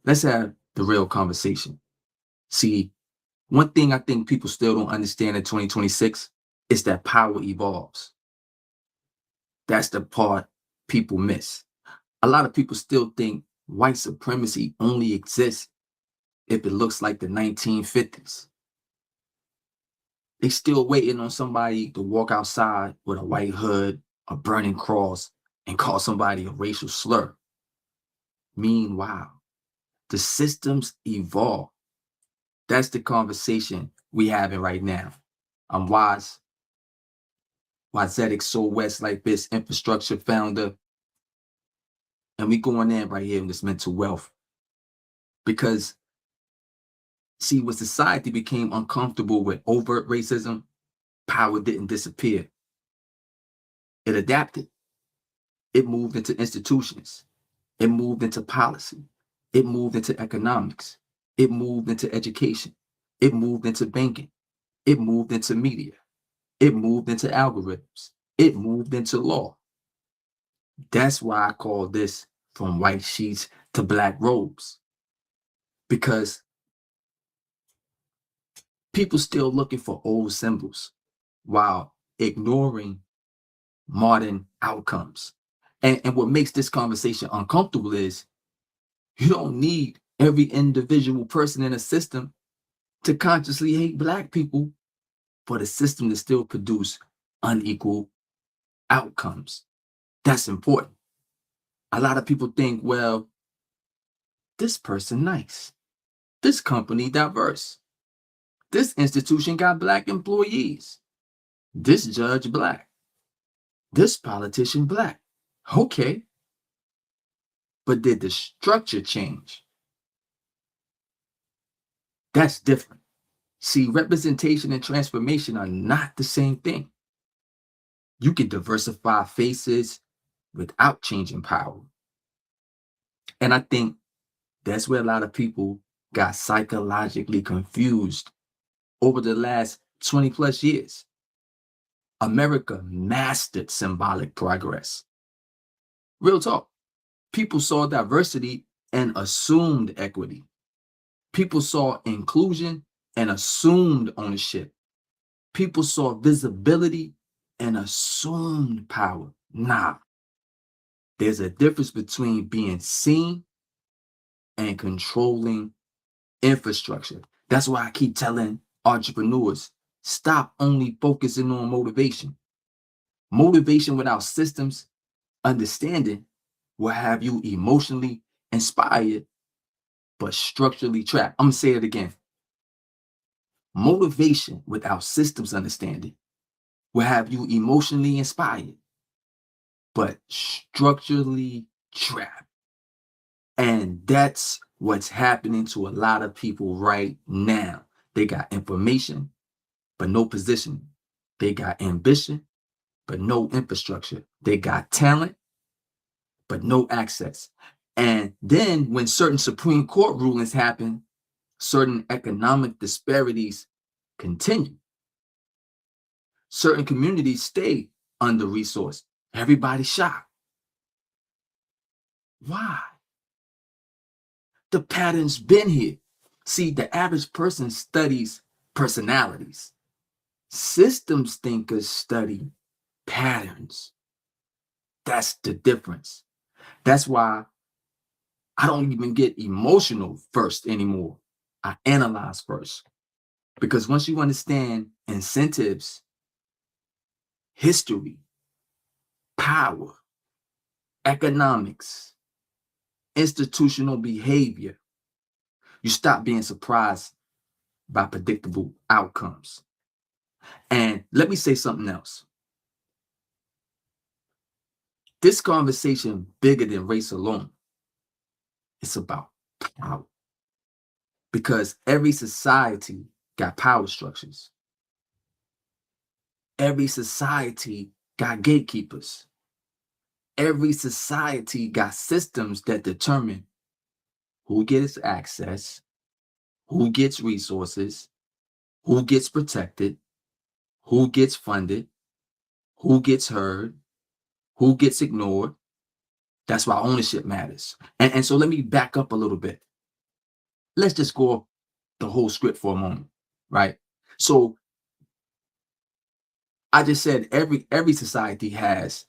Let's have the real conversation. See, one thing I think people still don't understand in 2026 is that power evolves. That's the part people miss. A lot of people still think white supremacy only exists if it looks like the 1950s. They still waiting on somebody to walk outside with a white hood, a burning cross, and call somebody a racial slur. Meanwhile, the systems evolve. That's the conversation we having right now. I'm Wizetics, Soul West like this infrastructure founder, and we going in right here in this mental wealth. Because see, when society became uncomfortable with overt racism, power didn't disappear. It adapted. It moved into institutions. It moved into policy. It moved into economics. It moved into education. It moved into banking. It moved into media. It moved into algorithms. It moved into law. That's why I call this from white sheets to black robes. Because people still looking for old symbols while ignoring modern outcomes. And what makes this conversation uncomfortable is you don't need every individual person in a system to consciously hate black people for the system to still produce unequal outcomes. That's important. A lot of people think, well, this person nice. This company diverse. This institution got black employees. This judge black. This politician black. Okay. But did the structure change? That's different. See, representation and transformation are not the same thing. You can diversify faces without changing power. And I think that's where a lot of people got psychologically confused over the last 20 plus years. America mastered symbolic progress. Real talk. People saw diversity and assumed equity. People saw inclusion and assumed ownership. People saw visibility and assumed power. Nah, there's a difference between being seen and controlling infrastructure. That's why I keep telling entrepreneurs, stop only focusing on motivation. Motivation without systems, understanding will have you emotionally inspired, but structurally trapped. I'm gonna say it again. Motivation without systems understanding will have you emotionally inspired, but structurally trapped. And that's what's happening to a lot of people right now. They got information, but no positioning. They got ambition, but no infrastructure. They got talent, but no access. And then when certain Supreme Court rulings happen, certain economic disparities continue. Certain communities stay under-resourced. Everybody's shocked. Why? The pattern's been here. See, the average person studies personalities. Systems thinkers study patterns. That's the difference. That's why I don't even get emotional first anymore. I analyze first. Because once you understand incentives, history, power, economics, institutional behavior, you stop being surprised by predictable outcomes. And let me say something else. This conversation bigger than race alone. It's about power. Because every society got power structures. Every society got gatekeepers. Every society got systems that determine who gets access, who gets resources, who gets protected, who gets funded, who gets heard, who gets ignored. That's why ownership matters. And so let me back up a little bit. let's just go off the whole script for a moment, right? So I just said every society has,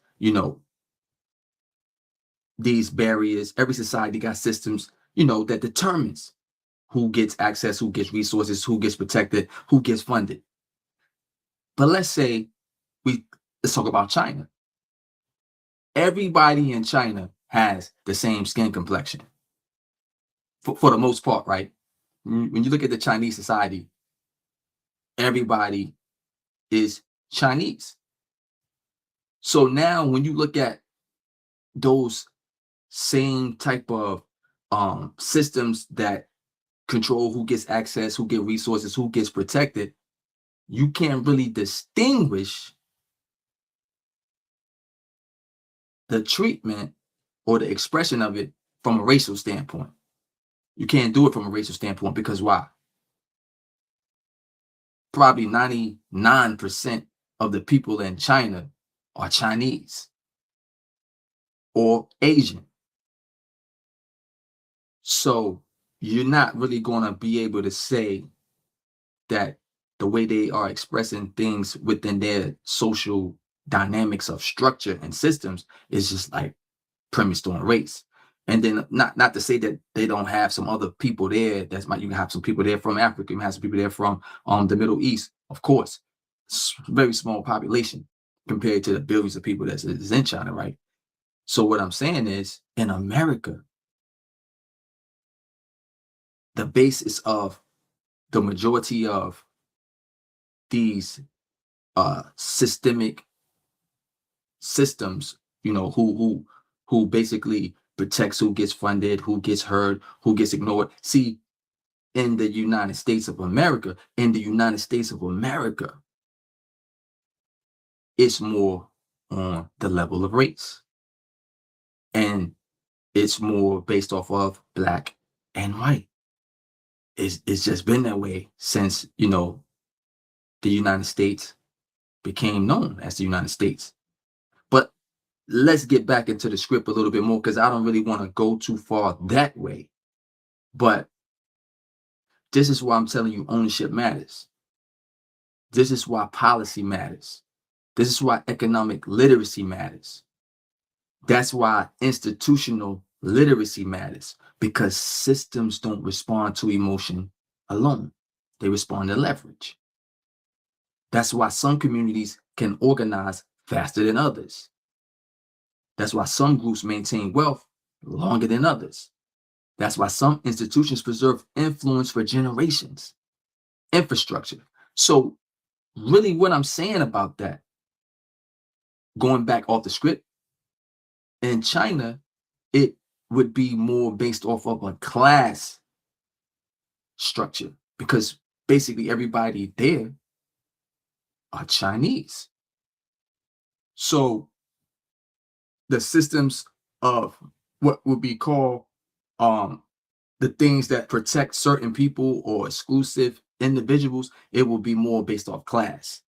these barriers. Every society got systems, that determines who gets access, who gets resources, who gets protected, who gets funded. But let's say let's talk about China. Everybody in China has the same skin complexion for the most part, right? When you look at the Chinese society, everybody is Chinese. So now when you look at those same type of systems that control who gets access, who get resources, who gets protected, you can't really distinguish the treatment or the expression of it from a racial standpoint. You can't do it from a racial standpoint because why? Probably 99% of the people in China are Chinese or Asian. So you're not really going to be able to say that the way they are expressing things within their social dynamics of structure and systems is just like premised on race. And then not to say that they don't have some other people there. You can have some people there from Africa, you can have some people there from the Middle East, of course. It's a very small population compared to the billions of people that's in China, right? So what I'm saying is, in America, the basis of the majority of these systemic systems, who basically protects who gets funded, who gets heard, who gets ignored. See, in the United States of America, it's more on the level of race. And it's more based off of black and white. It's just been that way since, the United States became known as the United States. But let's get back into the script a little bit more because I don't really want to go too far that way. But this is why I'm telling you ownership matters. This is why policy matters. This is why economic literacy matters. That's why institutional literacy matters, because systems don't respond to emotion alone. They respond to leverage. That's why some communities can organize faster than others. That's why some groups maintain wealth longer than others. That's why some institutions preserve influence for generations. Infrastructure. So really what I'm saying about that, going back off the script, in China, it would be more based off of a class structure because basically everybody there are Chinese. So the systems of what would be called the things that protect certain people or exclusive individuals, it will be more based off class.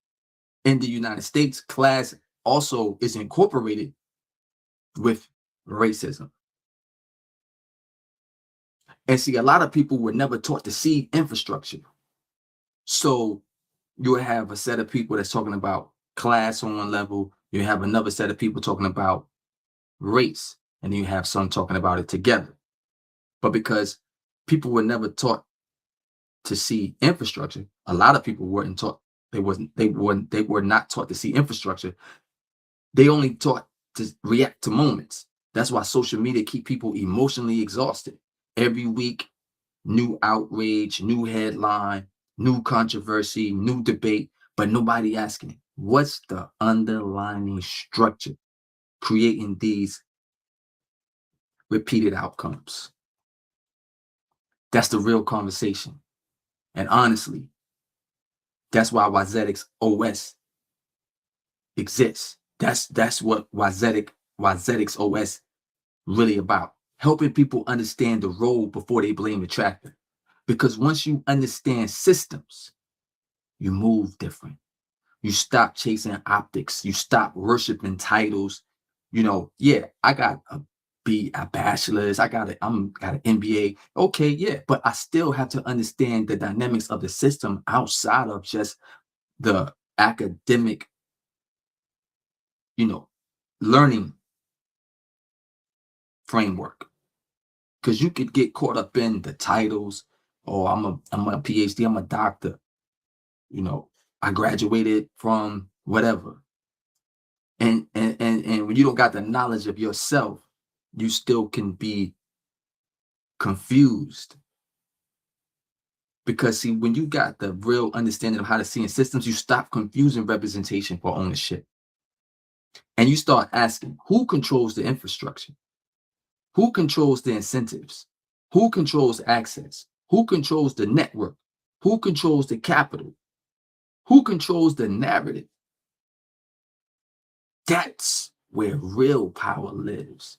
In the United States, class also is incorporated with racism. And see, a lot of people were never taught to see infrastructure. So you have a set of people that's talking about class on one level, you have another set of people talking about race, and you have some talking about it together. But because people were never taught to see infrastructure, a lot of people weren't taught, they were not taught to see infrastructure. They only taught to react to moments. That's why social media keep people emotionally exhausted. Every week, new outrage, new headline, new controversy, new debate, but nobody asking, what's the underlying structure creating these repeated outcomes? That's the real conversation. And honestly, that's why Wizetics OS exists. That's what Wizetics OS really about. Helping people understand the road before they blame the tractor. Because once you understand systems, you move different. You stop chasing optics. You stop worshiping titles. Yeah, I got be a bachelor's. Got an MBA. Okay, yeah, but I still have to understand the dynamics of the system outside of just the academic, you know, learning framework. Because you could get caught up in the titles. Oh, I'm a PhD, I'm a doctor, you know, I graduated from whatever. And when you don't got the knowledge of yourself, you still can be confused. Because see, when you got the real understanding of how to see in systems, you stop confusing representation for ownership. And you start asking, who controls the infrastructure? Who controls the incentives? Who controls access? Who controls the network? Who controls the capital? Who controls the narrative? That's where real power lives.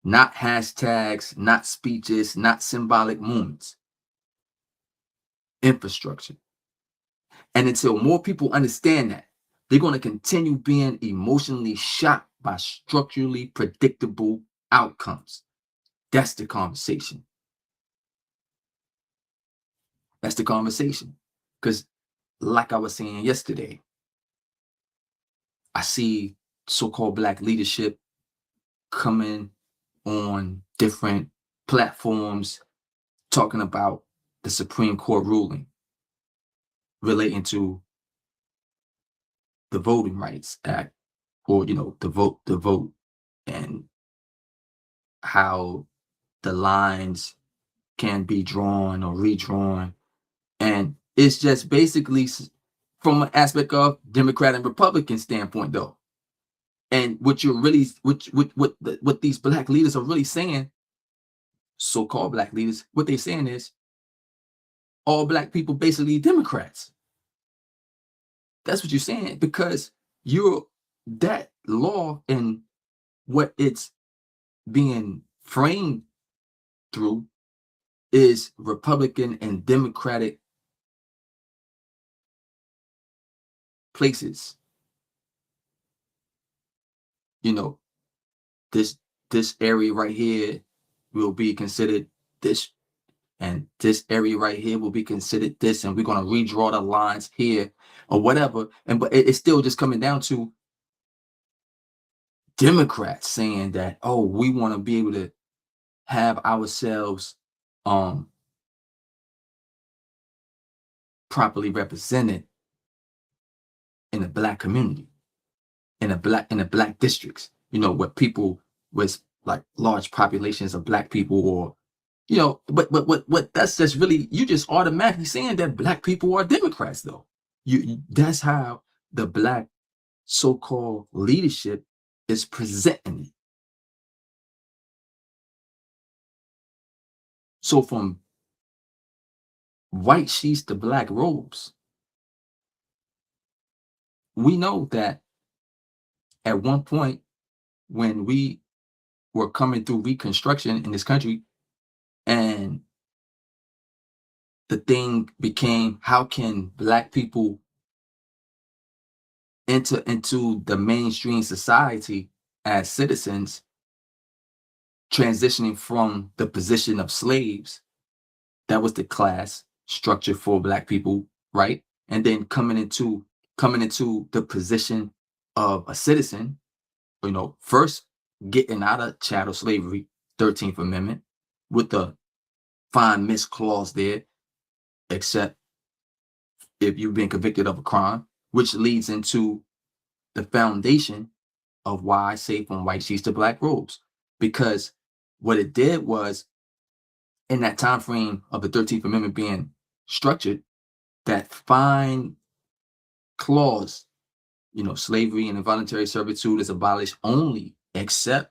Not hashtags, not speeches, not symbolic moments. Infrastructure. And until more people understand that, they're going to continue being emotionally shocked by structurally predictable outcomes. That's the conversation. That's the conversation. Because, like I was saying yesterday, I see so called Black leadership coming on different platforms talking about the Supreme Court ruling relating to the Voting Rights Act, or the vote, and how the lines can be drawn or redrawn. And it's just basically from an aspect of Democrat and Republican standpoint, though. And what you're really, what these Black leaders are really saying, so-called Black leaders, what they're saying is all Black people basically Democrats. That's what you're saying, because you're that law and what it's being framed through is Republican and Democratic places. You know, this this area right here will be considered this, and this area right here will be considered this, and we're going to redraw the lines here or whatever. And but it's still just coming down to Democrats saying that, oh, we want to be able to have ourselves properly represented in the Black community, in the black districts, where people with like large populations of Black people, or but what that's just really, you just automatically saying that Black people are Democrats, though. That's how the Black so-called leadership is presenting it. So from white sheets to Black robes, we know that at one point when we were coming through Reconstruction in this country, and the thing became, how can Black people enter into the mainstream society as citizens, transitioning from the position of slaves? That was the class structure for Black people, right? And then coming into the position of a citizen, first getting out of chattel slavery, 13th Amendment, with the fine miss clause there, except if you've been convicted of a crime, which leads into the foundation of why I say from white sheets to Black robes. Because what it did was, in that time frame of the 13th Amendment being structured, that fine clause, slavery and involuntary servitude is abolished only, except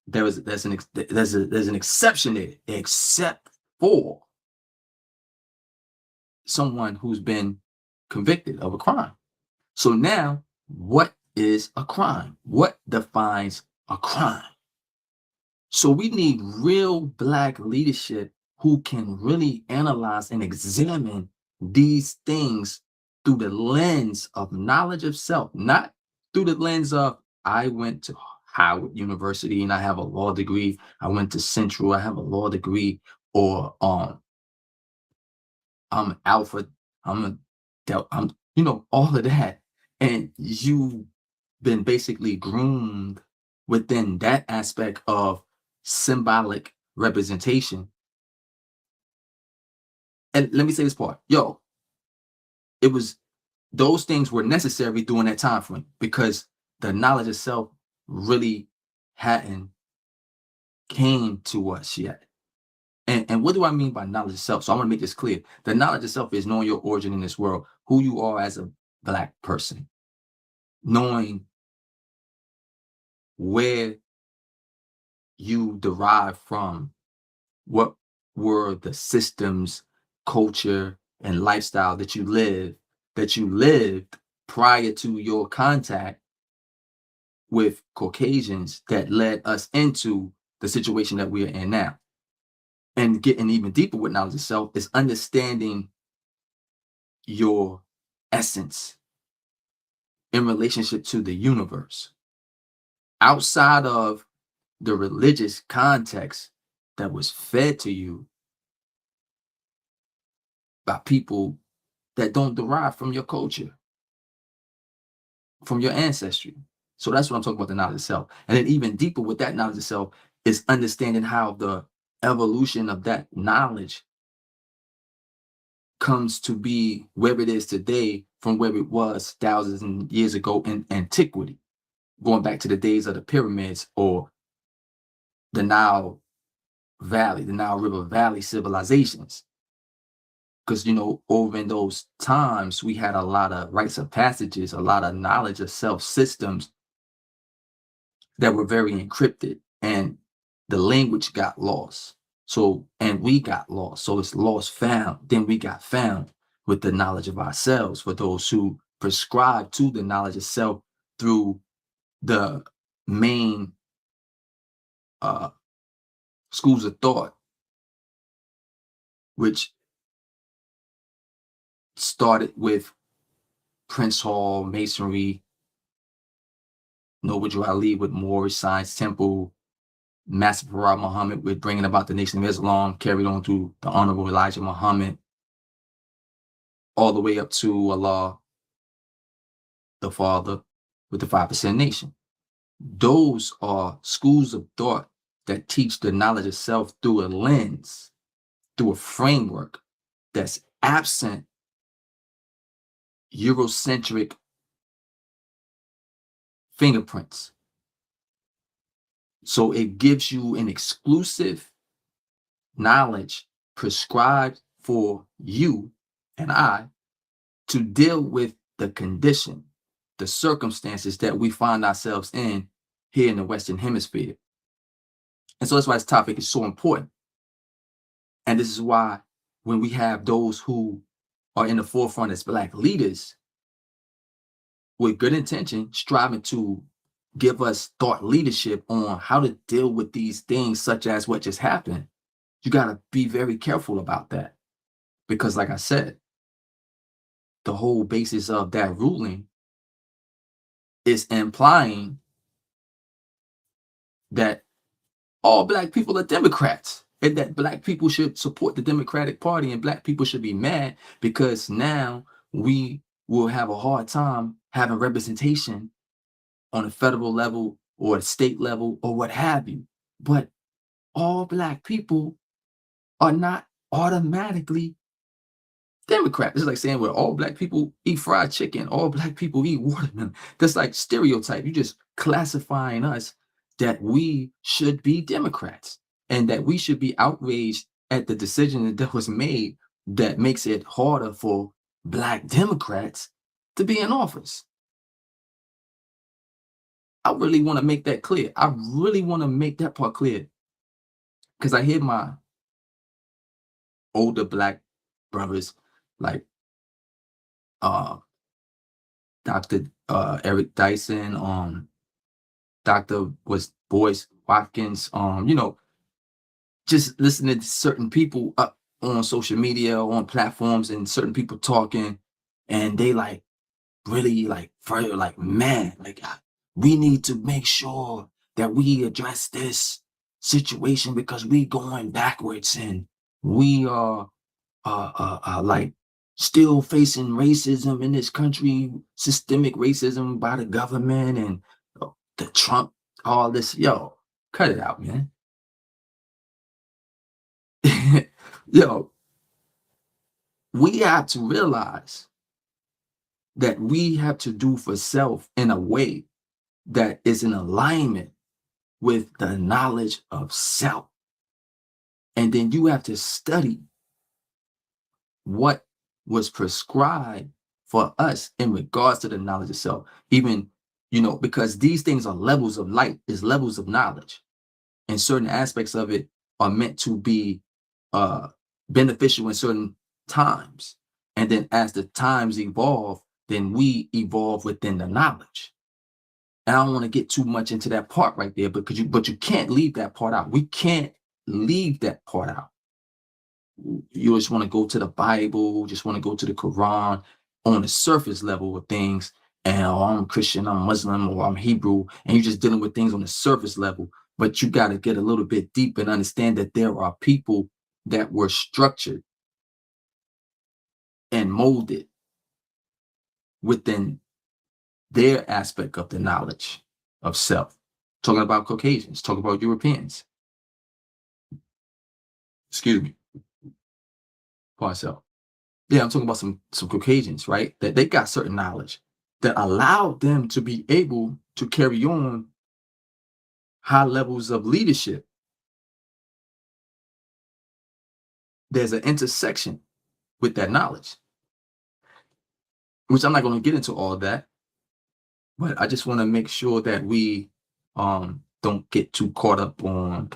there's an exception there, except for someone who's been convicted of a crime. So now, what is a crime? What defines a crime? So we need real Black leadership who can really analyze and examine these things through the lens of knowledge of self, not through the lens of, I went to Howard University and I have a law degree. I went to Central, I have a law degree, or I'm Alpha, I'm a I'm all of that. And you've been basically groomed within that aspect of symbolic representation. And let me say this part, yo, it was those things were necessary during that time frame because the knowledge itself really hadn't came to us yet. And what do I mean by knowledge itself? So I want to make this clear. The knowledge itself is knowing your origin in this world, who you are as a Black person, knowing where you derive from, what were the systems, culture, and lifestyle that you lived prior to your contact with Caucasians that led us into the situation that we are in now. And getting even deeper with knowledge itself is understanding your essence in relationship to the universe outside of the religious context that was fed to you by people that don't derive from your culture, from your ancestry. So that's what I'm talking about, the knowledge itself. And then even deeper with that knowledge itself is understanding how the evolution of that knowledge comes to be where it is today from where it was thousands of years ago in antiquity, going back to the days of the pyramids or the Nile Valley, the Nile River Valley civilizations. Because, over in those times, we had a lot of rites of passages, a lot of knowledge of self systems that were very encrypted, and the language got lost. So, and we got lost. So it's lost found. Then we got found with the knowledge of ourselves for those who prescribe to the knowledge of self through the main schools of thought, which started with Prince Hall, Masonry, Noble Ali with Moorish Science Temple, Master Farad Muhammad with bringing about the Nation of Islam, carried on through the Honorable Elijah Muhammad, all the way up to Allah, the Father, with the 5% Nation. Those are schools of thought that teach the knowledge of self through a lens, through a framework that's absent Eurocentric fingerprints. So it gives you an exclusive knowledge prescribed for you and I to deal with the condition, the circumstances that we find ourselves in here in the Western Hemisphere. And so that's why this topic is so important. And this is why when we have those who are in the forefront as Black leaders with good intention, striving to give us thought leadership on how to deal with these things such as what just happened, you got to be very careful about that. Because like I said, the whole basis of that ruling is implying that all Black people are Democrats and that Black people should support the Democratic Party and Black people should be mad because now we will have a hard time having representation on a federal level or a state level or what have you. But all Black people are not automatically Democrats. It's like saying, well, all Black people eat fried chicken, all Black people eat watermelon. That's like stereotype. You're just classifying us that we should be Democrats and that we should be outraged at the decision that was made that makes it harder for Black Democrats to be in office. I really want to make that clear. I really want to make that part clear because I hear my older Black brothers like Dr. Eric Dyson, Dr. was Boyce Watkins, just listening to certain people up on social media, on platforms, and certain people talking, and they like really like very like, man, like we need to make sure that we address this situation because we going backwards and we are like still facing racism in this country, systemic racism by the government and the Trump, all this. Yo, cut it out, man. Yo, we have to realize that we have to do for self in a way that is in alignment with the knowledge of self. And then you have to study what was prescribed for us in regards to the knowledge of self. Even, because these things are levels of light, is levels of knowledge. And certain aspects of it are meant to be beneficial in certain times. And then as the times evolve, then we evolve within the knowledge. And I don't want to get too much into that part right there, but you can't leave that part out. We can't leave that part out. You just want to go to the Bible, just want to go to the Quran on the surface level of things. And I'm Christian, I'm Muslim, or I'm Hebrew, and you're just dealing with things on the surface level. But you got to get a little bit deep and understand that there are people that were structured and molded within their aspect of the knowledge of self. Talking about Caucasians, talking about Europeans. Excuse me. Pardon self. Yeah, I'm talking about some Caucasians, right? That they got certain knowledge that allowed them to be able to carry on high levels of leadership. There's an intersection with that knowledge, which I'm not going to get into all that, but I just want to make sure that we don't get too caught up on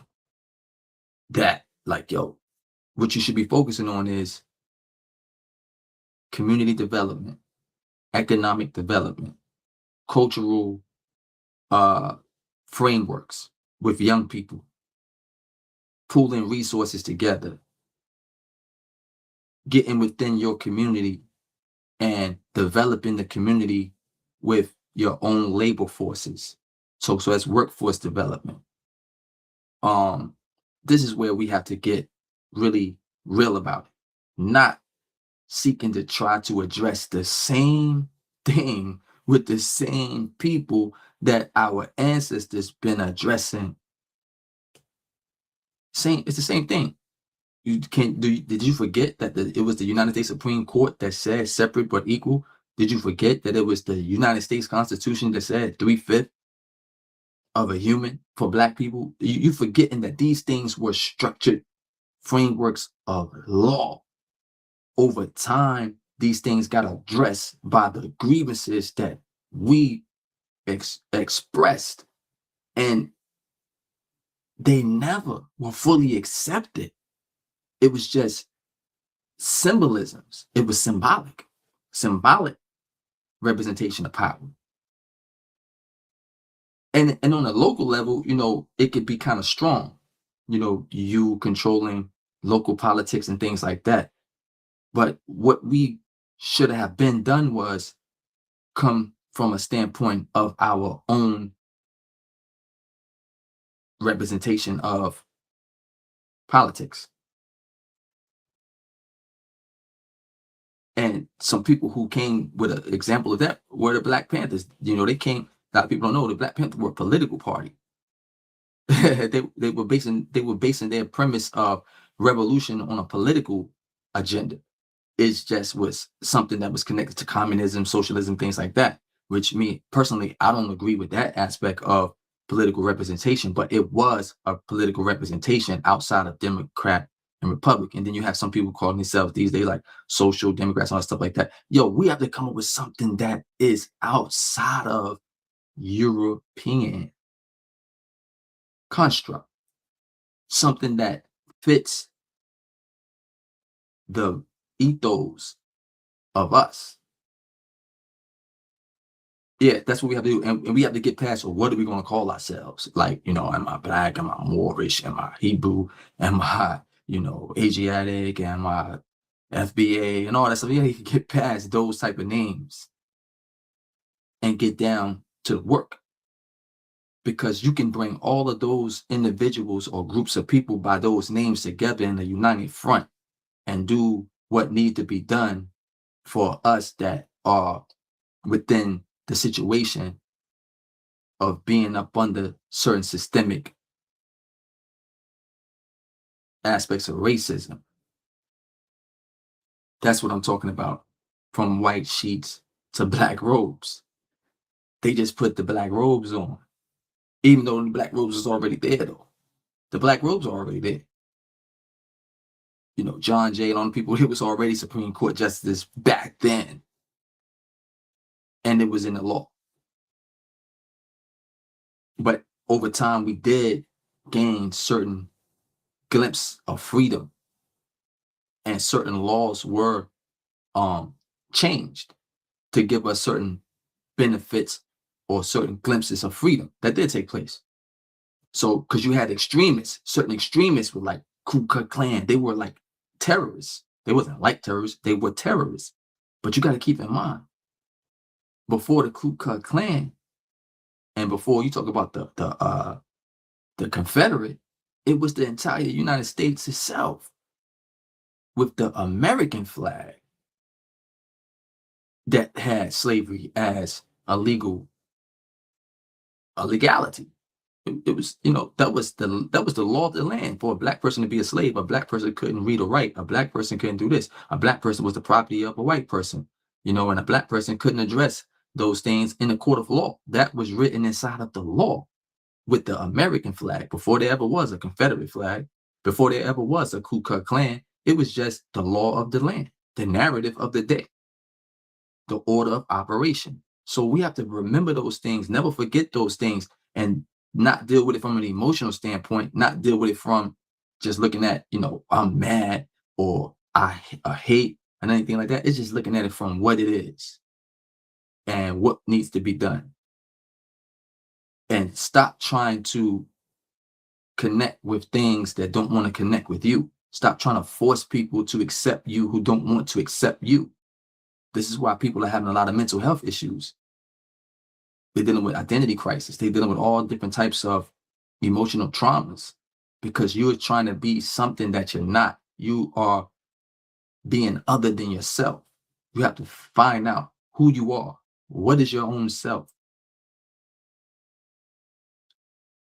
that. Like, yo, what you should be focusing on is community development, economic development, cultural frameworks with young people, pooling resources together, getting within your community and developing the community with your own labor forces. So that's workforce development. This is where we have to get really real about it, not seeking to try to address the same thing with the same people that our ancestors been addressing. It's the same thing. Did you forget that it was the United States Supreme Court that said separate but equal? Did you forget that it was the United States Constitution that said 3/5 of a human for Black people? You forgetting that these things were structured frameworks of law. Over time, these things got addressed by the grievances that we expressed, and they never were fully accepted. It was just symbolisms. It was symbolic representation of power. And on a local level, it could be kind of strong, you controlling local politics and things like that. But what we should have been done was come from a standpoint of our own representation of politics. And some people who came with an example of that were the Black Panthers. They came, a lot of people don't know, the Black Panthers were a political party. they were basing their premise of revolution on a political agenda. It just was something that was connected to communism, socialism, things like that, which me personally, I don't agree with that aspect of political representation, but it was a political representation outside of Democrat and Republican. And then you have some people calling themselves these days like social democrats and all that stuff like that. Yo, we have to come up with something that is outside of European construct, something that fits the ethos of us. Yeah, that's what we have to do. And we have to get past, well, what are we going to call ourselves? Like, am I Black? Am I Moorish? Am I Hebrew? Am I, Asiatic? Am I FBA? And all that stuff. Yeah, you can get past those type of names and get down to work. because you can bring all of those individuals or groups of people by those names together in a united front and do what needs to be done for us that are within the situation of being up under certain systemic aspects of racism. That's what I'm talking about. From white sheets to black robes. They just put the black robes on, even though the black robes is already there, though. The black robes are already there. You know, John Jay and all the people, he was already Supreme Court justice back then. And it was in the law. But over time, we did gain certain glimpse of freedom, and certain laws were changed to give us certain benefits or certain glimpses of freedom. That did take place. So, because you had extremists, certain extremists were like Ku Klux Klan. They were like terrorists. They wasn't like terrorists. They were terrorists. But you got to keep in mind, before the Ku Klux Klan, and before you talk about the Confederate, it was the entire United States itself with the American flag that had slavery as a legality. It was, you know, that was the law of the land. For a black person to be a slave, a black person couldn't read or write. A black person couldn't do this. A black person was the property of a white person, you know, and a black person couldn't address those things in a court of law. That was written inside of the law with the American flag. Before there ever was a Confederate flag, before there ever was a Ku Klux Klan, it was just the law of the land, the narrative of the day, the order of operation. So we have to remember those things, never forget those things, and not deal with it from an emotional standpoint, not deal with it from just looking at, you know, I'm mad or I hate and anything like that. It's just looking at it from what it is and what needs to be done. And stop trying to connect with things that don't want to connect with you. Stop trying to force people to accept you who don't want to accept you. This is why people are having a lot of mental health issues. They're dealing with identity crisis. They're dealing with all different types of emotional traumas because you're trying to be something that you're not. You are being other than yourself. You have to find out who you are. What is your own self?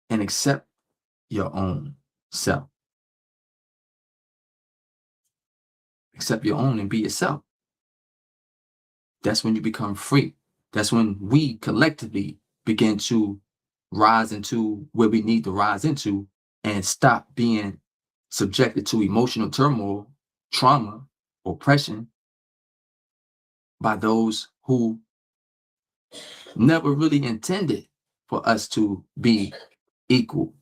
And accept your own self. Accept your own and be yourself. That's when you become free. That's when we collectively begin to rise into where we need to rise into and stop being subjected to emotional turmoil, trauma, oppression by those who never really intended for us to be equal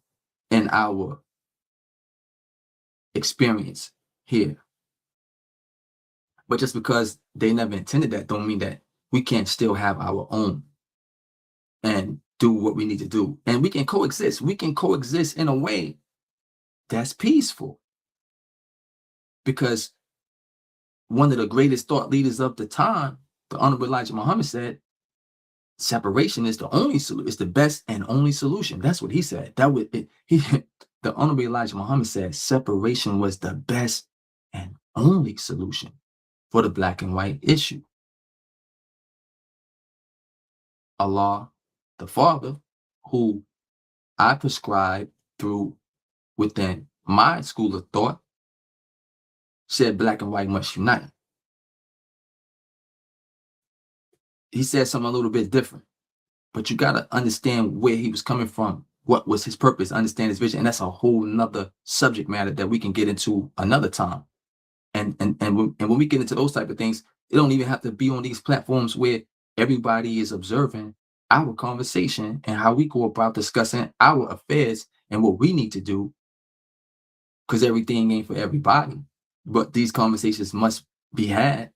in our experience here. But just because they never intended that don't mean that we can't still have our own and do what we need to do. And we can coexist. We can coexist in a way that's peaceful. Because one of the greatest thought leaders of the time, the Honorable Elijah Muhammad, said, separation is the only solution. It's the best and only solution. That's what he said. The Honorable Elijah Muhammad said separation was the best and only solution for the black and white issue. Allah, the Father, who I prescribe through within my school of thought, said black and white must unite. He said something a little bit different, but you got to understand where he was coming from, what was his purpose, understand his vision. And that's a whole nother subject matter that we can get into another time. And when we get into those type of things, it don't even have to be on these platforms where everybody is observing our conversation and how we go about discussing our affairs and what we need to do, because everything ain't for everybody. But these conversations must be had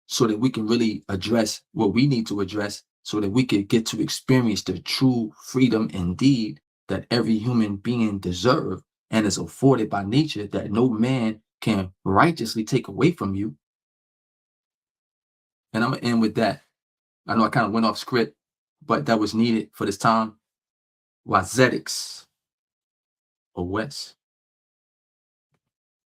so that we can really address what we need to address, so that we can get to experience the true freedom indeed that every human being deserves and is afforded by nature, that no man can righteously take away from you. And I'm going to end with that. I know I kind of went off script, but that was needed for this time. Wizetics, or West.